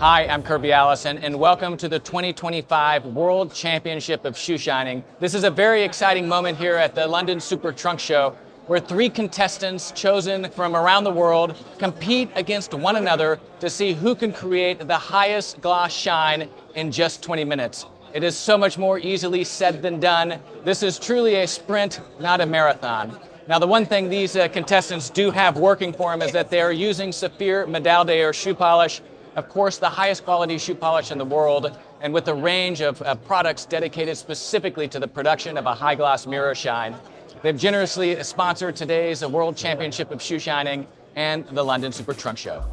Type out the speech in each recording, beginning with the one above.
Hi, I'm Kirby Allison, and welcome to the 2025 World Championship of Shoe Shining. This is a very exciting moment here at the London Super Trunk Show, where 3 contestants chosen from around the world compete against one another to see who can create the highest gloss shine in just 20 minutes. It is so much more easily said than done. This is truly a sprint, not a marathon. Now, the one thing these contestants do have working for them is that they are using Saphir Médaille or shoe polish, of course, the highest quality shoe polish in the world, and with a range of products dedicated specifically to the production of a high gloss mirror shine. They've generously sponsored today's World Championship of Shoe Shining and the London Super Trunk Show.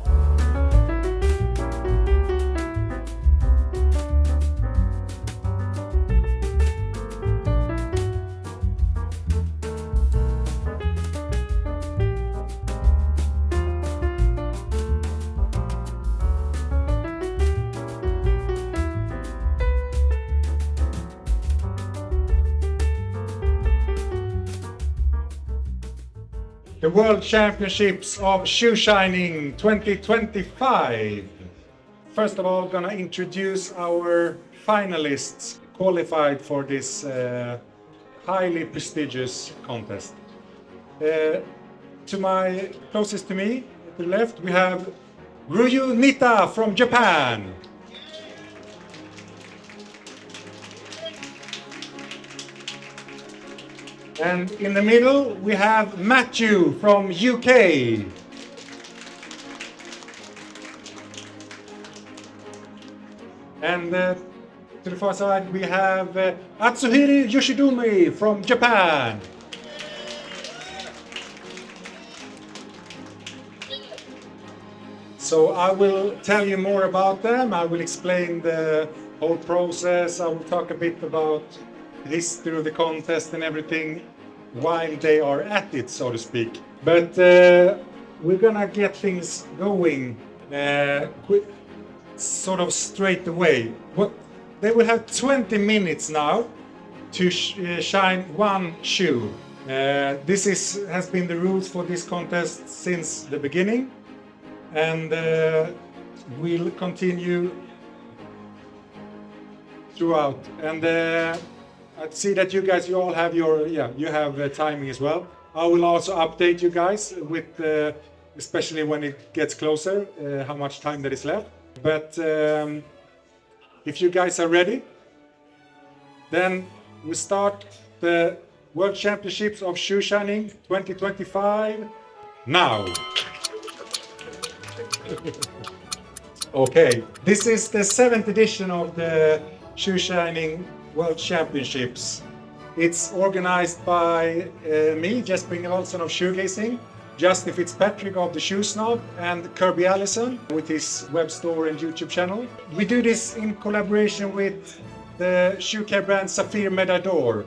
The World Championships of Shoe Shining 2025. First of all, gonna introduce our finalists qualified for this highly prestigious contest. To my closest to me, to the left, we have Niita from Japan. And in the middle, we have Mathew from UK. And to the far side, we have Atsuhiro Yoshidomi from Japan. So I will tell you more about them. I will explain the whole process. I will talk a bit about the history of the contest and everything while they are at it, so to speak. But we're gonna get things going sort of straight away. They will have 20 minutes now to shine one shoe. This has been the rules for this contest since the beginning, and we'll continue throughout. And I see that you all have you have timing as well. I will also update you guys with, especially when it gets closer, how much time there is left. But if you guys are ready, then we start the World Championships of Shoe Shining 2025 now. Okay, this is the 7th edition of the Shoe Shining World Championships. It's organized by me, Jesper Olsson of Shoegazing, Justin Fitzpatrick of the Shoe Snob, and Kirby Allison with his web store and YouTube channel. We do this in collaboration with the shoe care brand Saphir Médaille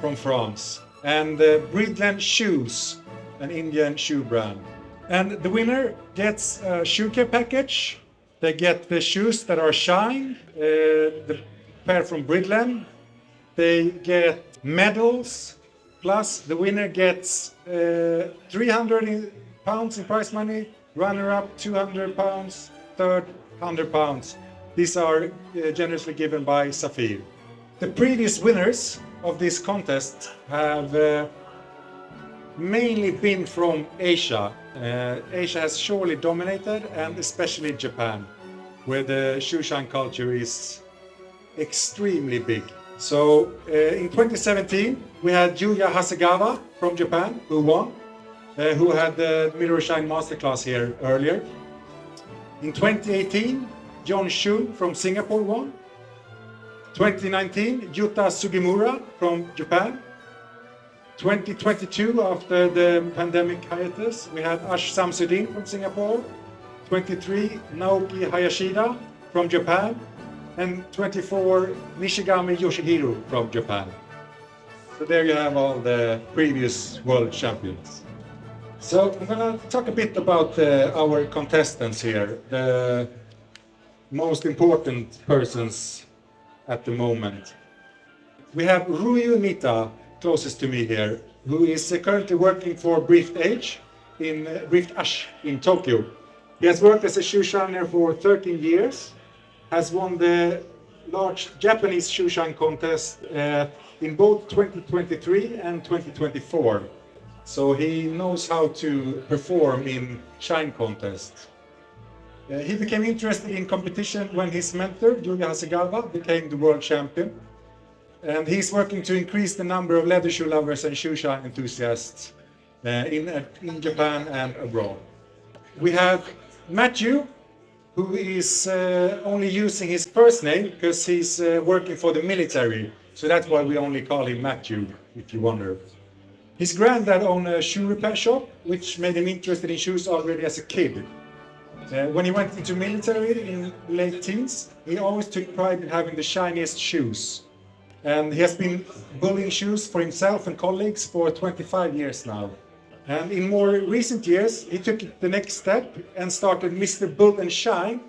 from France and Bridlen Shoes, an Indian shoe brand. And the winner gets a shoe care package. They get the shoes that are shined, the pair from Bridlen. They get medals, plus the winner gets 300 pounds in prize money, runner-up 200 pounds, third 100 pounds. These are generously given by Saphir. The previous winners of this contest have mainly been from Asia. Asia has surely dominated, and especially Japan, where the shoe shine culture is extremely big. So in 2017 we had Yuya Hasegawa from Japan who won, who had the Mirror Shine Masterclass here earlier. In 2018 John Shun from Singapore won. 2019 Yuta Sugimura from Japan. 2022, after the pandemic hiatus, we had Ash Samsudin from Singapore. 23 Naoki Hayashida from Japan. And 24, Nishigami Yoshihiro from Japan. So there you have all the previous world champions. So I'm gonna talk a bit about our contestants here, the most important persons at the moment. We have Niita, closest to me here, who is currently working for Brift in Tokyo. He has worked as a shoe shiner for 13 years. has won the large Japanese shoe shine contest in both 2023 and 2024. So he knows how to perform in shine contests. He became interested in competition when his mentor, Yuya Hasegawa, became the world champion. And he's working to increase the number of leather shoe lovers and shoe shine enthusiasts in Japan and abroad. We have Mathew, who is only using his first name because he's working for the military. So that's why we only call him Mathew, if you wonder. His granddad owned a shoe repair shop, which made him interested in shoes already as a kid. When he went into military in late teens, he always took pride in having the shiniest shoes. And he has been building shoes for himself and colleagues for 25 years now. And in more recent years, he took it the next step and started Mr. Bull and Shine,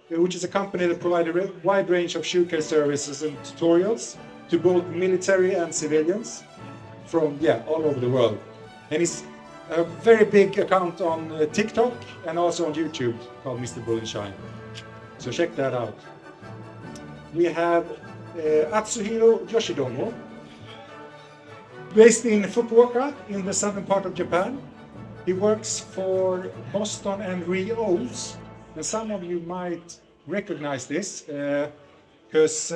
which is a company that provides a wide range of shoe care services and tutorials to both military and civilians from all over the world. And he's a very big account on TikTok and also on YouTube called Mr. Bull and Shine. So check that out. We have Atsuhiro Yoshidomi, based in Fukuoka in the southern part of Japan. He works for Boston and Rios, and some of you might recognize this because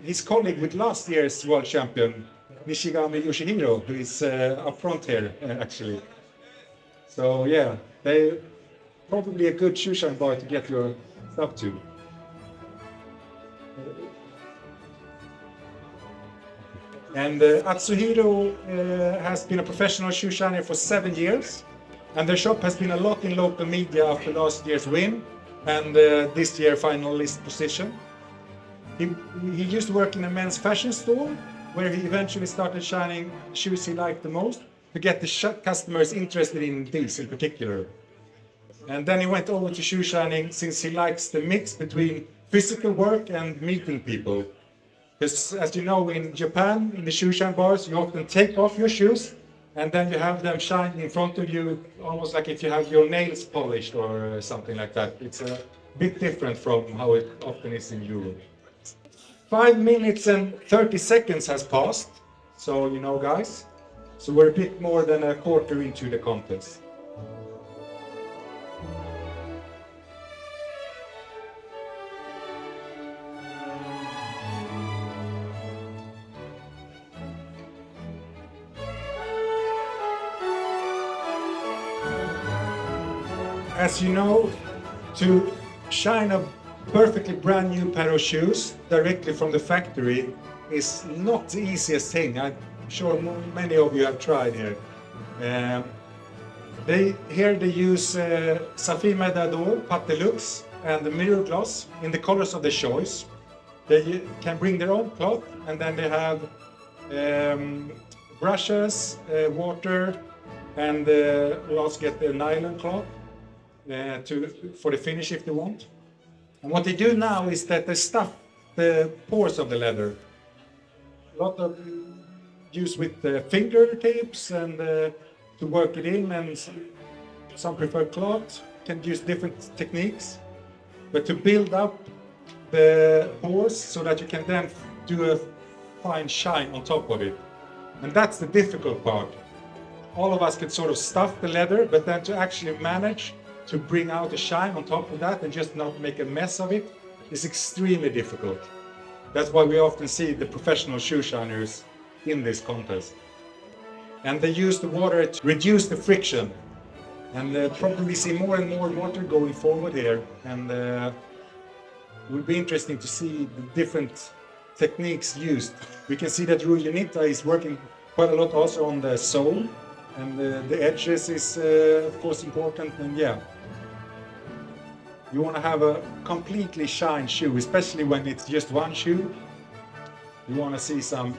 his colleague with last year's world champion, Nishigami Yoshihiro, who is up front here actually. So yeah, they probably a good shoe shine bar to get your stuff to. And Atsuhiro has been a professional shoe shiner for 7 years, and their shop has been a lot in local media after last year's win and this year finalist position. He used to work in a men's fashion store where he eventually started shining shoes he liked the most to get the customers interested in these in particular. And then he went over to shoe shining since he likes the mix between physical work and meeting people. Because as you know, in Japan, in the shoe shine bars, you often take off your shoes and then you have them shine in front of you, almost like if you have your nails polished or something like that. It's a bit different from how it often is in Europe. 5 minutes and 30 seconds has passed, so you know guys. So we're a bit more than a quarter into the contest. As you know, to shine a perfectly brand new pair of shoes directly from the factory is not the easiest thing. I'm sure many of you have tried here. They use Saphir Médaille Pâte de Luxe and the mirror gloss in the colors of their choice. They can bring their own cloth, and then they have brushes, water, and we also get the nylon cloth for the finish if they want. And what they do now is that they stuff the pores of the leather. A lot of use with finger tips and to work it in, and some prefer cloth, can use different techniques. But to build up the pores so that you can then do a fine shine on top of it. And that's the difficult part. All of us can sort of stuff the leather, but then to actually manage to bring out a shine on top of that and just not make a mess of it is extremely difficult. That's why we often see the professional shoe shiners in this contest. And they use the water to reduce the friction. And probably see more and more water going forward here. And it will be interesting to see the different techniques used. We can see that Niita is working quite a lot also on the sole. And the edges is of course important, and you want to have a completely shine shoe, especially when it's just one shoe. You want to see some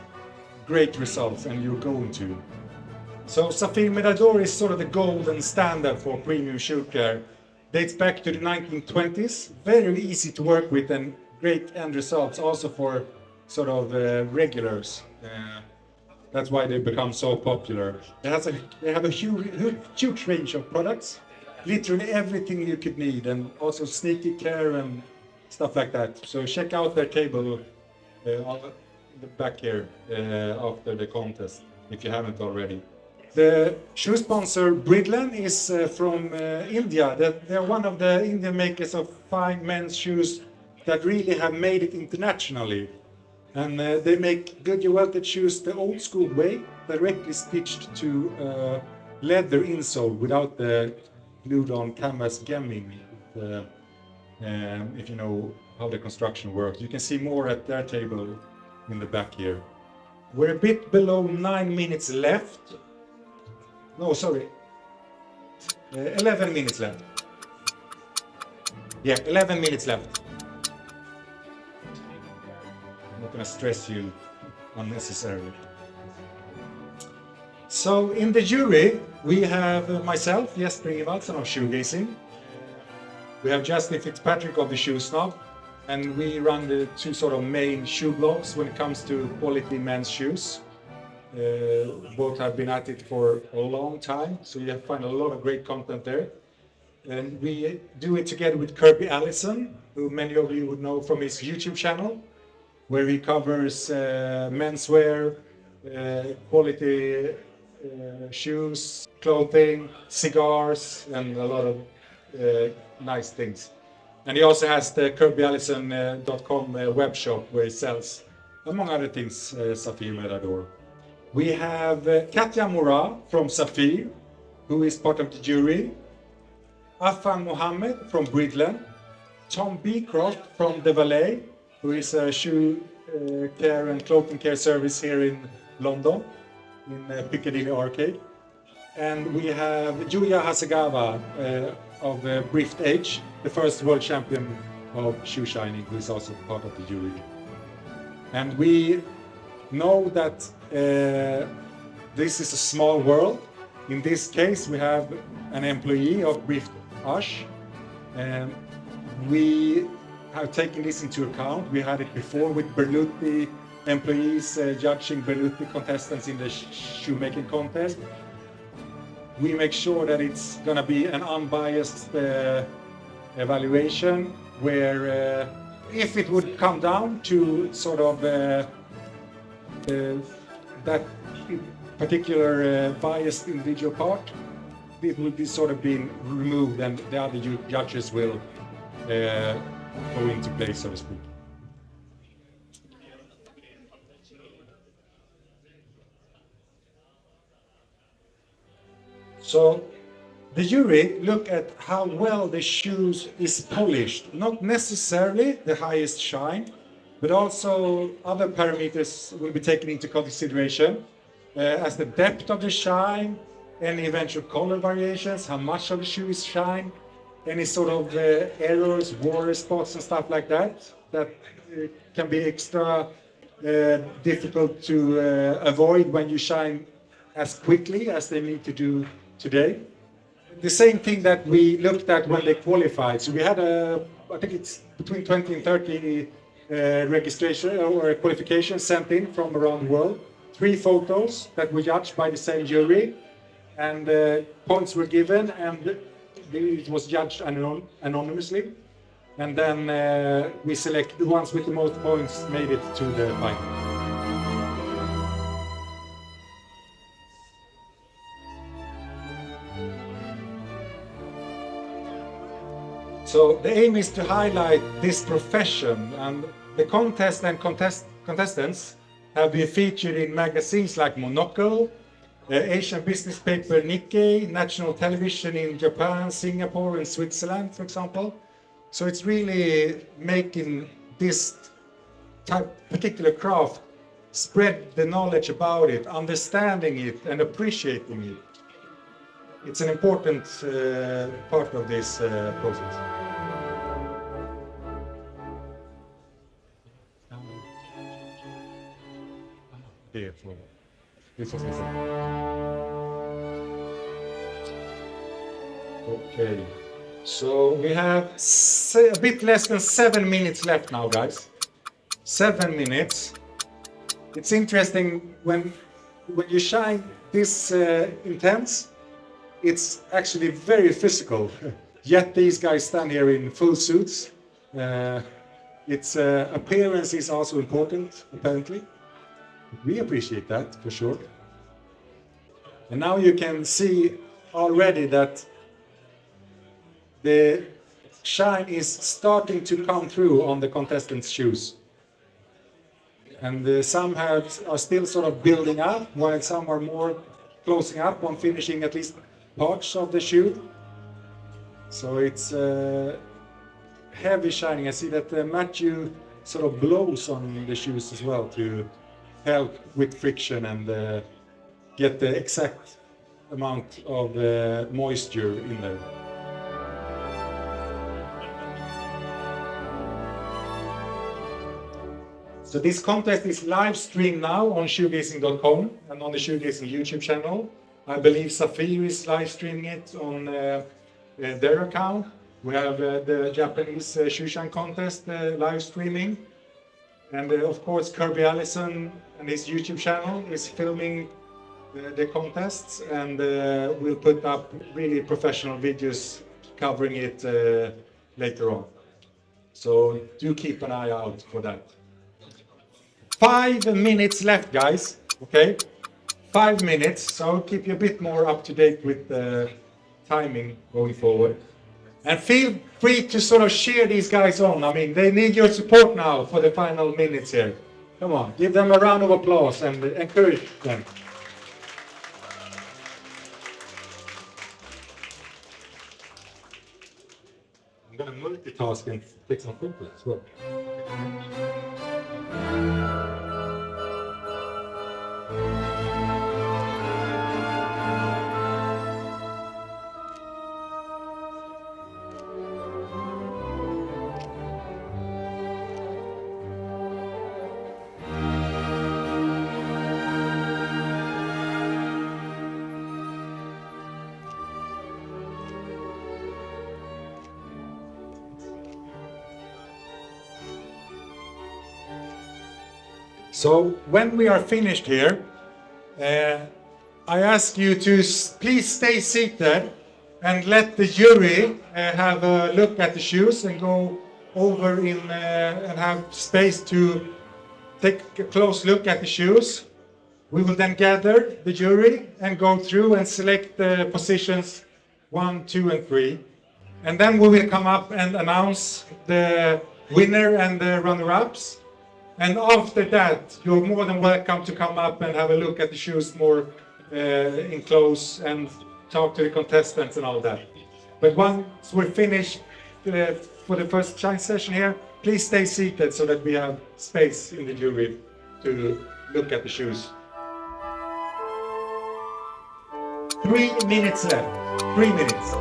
great results, and you're going to. So Saphir Médaille is sort of the golden standard for premium shoe care. Dates back to the 1920s, very easy to work with and great end results also for sort of regulars. That's why they become so popular. They have a huge range of products, literally everything you could need, and also sneaker care and stuff like that. So check out their table on the back here after the contest, if you haven't already. The shoe sponsor Bridlen is from India. They're one of the Indian makers of fine men's shoes that really have made it internationally. And they make good welted shoes the old school way, directly stitched to leather insole without the glued on canvas gemming. If you know how the construction works. You can see more at their table in the back here. We're a bit below 9 minutes left. No, sorry. 11 minutes left. Yeah, 11 minutes left. I'm not going to stress you unnecessarily. So in the jury, we have myself, Jesper Ingvardsson of Shoegazing. We have Justin Fitzpatrick of the Shoe Snob. And we run the two sort of main shoe blogs when it comes to quality men's shoes. Both have been at it for a long time, so you find a lot of great content there. And we do it together with Kirby Allison, who many of you would know from his YouTube channel, where he covers menswear, quality shoes, clothing, cigars, and a lot of nice things. And he also has the kirbyallison.com web shop where he sells, among other things, Saphir Médaille. We have Katja Moura from Saphir, who is part of the jury. Afan Mohammed from Bridlen. Tom Beecroft from The Valet, who is a shoe care and clothing care service here in London, in Piccadilly Arcade. And we have Yuya Hasegawa of Brift Age, the first world champion of shoe shining, who is also part of the jury. And we know that this is a small world. In this case, we have an employee of Brift Ash. And we have taken this into account. We had it before with Berluti employees judging Berluti contestants in the shoemaking contest. We make sure that it's going to be an unbiased evaluation where if it would come down to sort of that particular biased individual part, it will be sort of being removed and the other judges will go into place, so to speak. So the jury look at how well the shoes is polished, not necessarily the highest shine, but also other parameters will be taken into consideration, as the depth of the shine, any eventual color variations, how much of the shoe is shine, any sort of errors, water spots and stuff like that, that can be extra difficult to avoid when you shine as quickly as they need to do today. The same thing that we looked at when they qualified. So we had I think it's between 20 and 30 registration or qualifications sent in from around the world. 3 photos that were judged by the same jury, and points were given, and it was judged anonymously. And then we select the ones with the most points made it to the final. So the aim is to highlight this profession, and the contest and contestants have been featured in magazines like Monocle, Asian business paper Nikkei, national television in Japan, Singapore and Switzerland, for example. So it's really making this particular craft spread the knowledge about it, understanding it and appreciating it. It's an important part of this process. Okay, so we have a bit less than 7 minutes left now, guys. 7 minutes. It's interesting when you shine this intense, it's actually very physical. Yet these guys stand here in full suits. Its appearance is also important, apparently. We appreciate that, for sure. And now you can see already that the shine is starting to come through on the contestants' shoes. And some are still sort of building up, while some are more closing up on finishing at least parts of the shoe. So it's heavy shining. I see that Mathew sort of blows on the shoes as well to help with friction and get the exact amount of moisture in there. So this contest is live streamed now on shoegazing.com and on the Shoegazing YouTube channel. I believe Saphir is live streaming it on their account. We have the Japanese shoeshine contest live streaming. And of course, Kirby Allison and his YouTube channel is filming the contests, and we'll put up really professional videos covering it later on. So do keep an eye out for that. 5 minutes left, guys. Okay, 5 minutes. So I'll keep you a bit more up to date with the timing going forward. And feel free to sort of cheer these guys on. I mean, they need your support now for the final minutes here. Come on, give them a round of applause and encourage them. I'm going to multitask and take some photos as well. So when we are finished here, I ask you to please stay seated and let the jury have a look at the shoes and go over and have space to take a close look at the shoes. We will then gather the jury and go through and select the positions 1, 2, and 3. And then we will come up and announce the winner and the runner-ups. And after that, you're more than welcome to come up and have a look at the shoes more in close and talk to the contestants and all that. But once we're finished for the first shine session here, please stay seated so that we have space in the jury to look at the shoes. 3 minutes left. 3 minutes.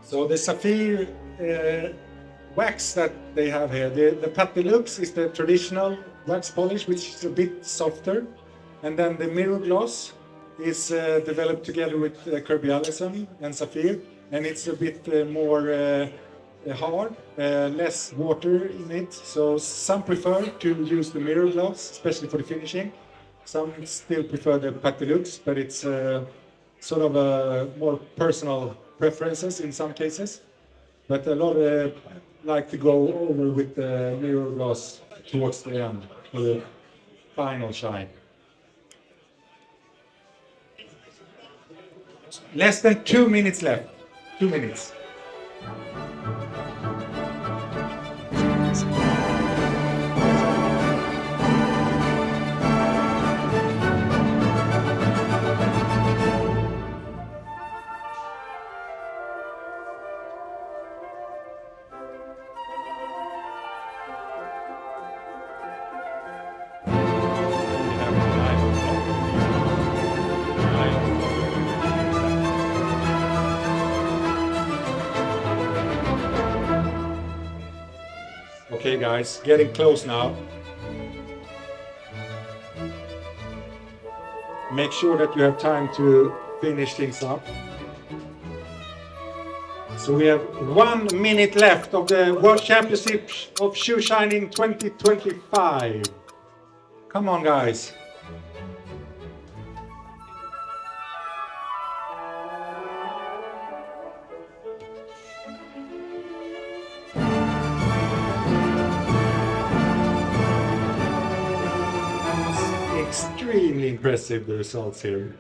So the Saphir wax that they have here, the Pattilux is the traditional wax polish, which is a bit softer. And then the mirror gloss is developed together with Kirby Allison and Saphir. And it's a bit more hard, less water in it. So some prefer to use the mirror gloss, especially for the finishing. Some still prefer the Pattilux, but it's sort of a more personal preferences in some cases, but a lot like to go over with the mirror gloss towards the end for the final shine. Less than 2 minutes left. 2 minutes. Okay guys, getting close now. Make sure that you have time to finish things up. So we have 1 minute left of the World Championship of Shoe Shining 2025. Come on, guys. Extremely impressive, the results here.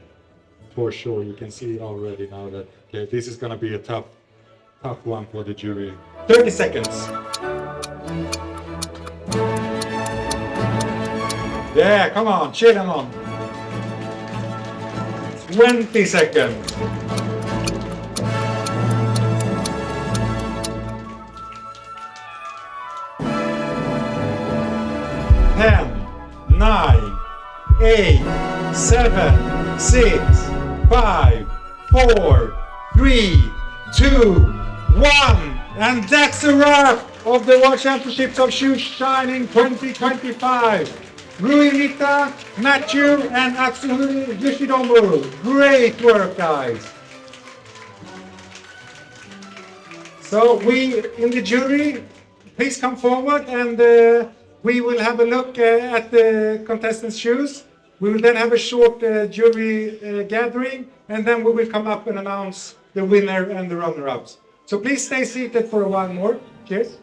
For sure, you can see already now that this is going to be a tough one for the jury. 30 seconds. Yeah, come on, cheer them on. 20 seconds. 10, 9, 8, 7, 6, 5, 4, 3, 2, 1. And that's a wrap of the World Championships of Shoe Shining 2025. Niita, Mathew, and Atsuhiro Yoshidomi. Great work, guys. So we, in the jury, please come forward and we will have a look at the contestants' shoes. We will then have a short jury gathering, and then we will come up and announce the winner and the runner-ups. So please stay seated for a while more. Cheers.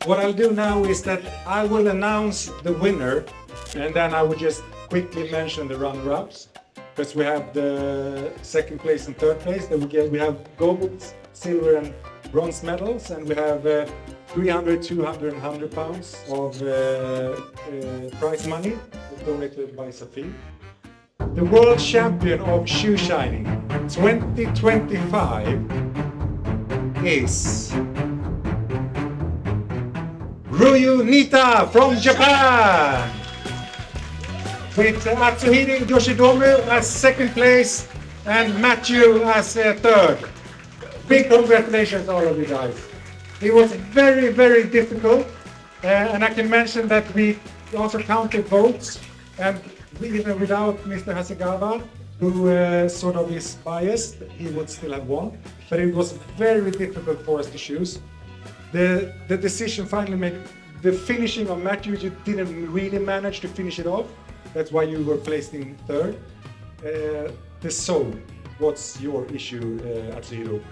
What I'll do now is that I will announce the winner, and then I will just quickly mention the runner-ups, because we have the second place and third place. Then we have gold, silver, and bronze medals, and we have 300, 200, and 100 pounds of prize money donated by Saphir. The world champion of shoe shining 2025 is Niita from Japan, with Atsuhiro Yoshidomi as second place and Mathew as third. Big congratulations, all of you guys. It was very, very difficult, and I can mention that we also counted votes, and even without Mr. Hasegawa, who sort of is biased, he would still have won. But it was very difficult for us to choose. The decision finally made, the finishing of Mathew, you didn't really manage to finish it off. That's why you were placed in third. The sole, what's your issue, Atsuhiro?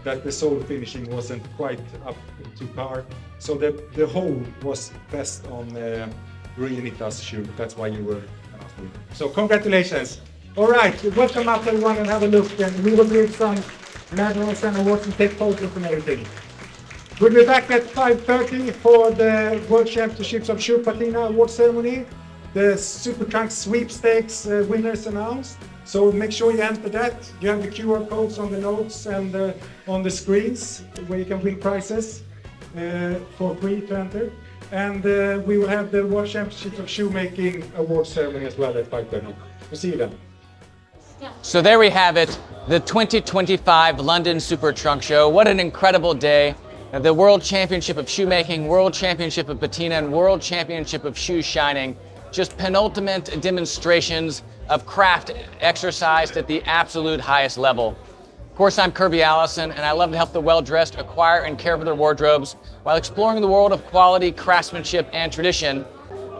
That the sole finishing wasn't quite up to par. So the whole was best on Niita's shoe. That's why you were announced. So congratulations. All right, welcome up everyone and have a look. And we will give some medals and awards and take photos and everything. We'll be back at 5:30 for the World Championships of Shoe Patina award ceremony. The Super Trunks sweepstakes winners announced. So make sure you enter that. You have the QR codes on the notes and on the screens where you can win prizes for free to enter. And we will have the World Championships of Shoemaking award ceremony as well at 5:30. We'll see you then. So there we have it, the 2025 London Super Trunk Show. What an incredible day. The World Championship of Shoemaking, World Championship of Patina, and World Championship of Shoe Shining. Just penultimate demonstrations of craft exercised at the absolute highest level. Of course, I'm Kirby Allison, and I love to help the well-dressed acquire and care for their wardrobes while exploring the world of quality, craftsmanship, and tradition.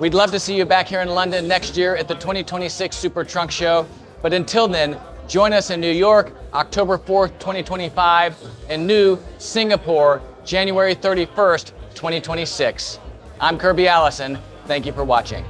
We'd love to see you back here in London next year at the 2026 Super Trunk Show. But until then, join us in New York, October 4th, 2025, and New Singapore, January 31st, 2026. I'm Kirby Allison. Thank you for watching.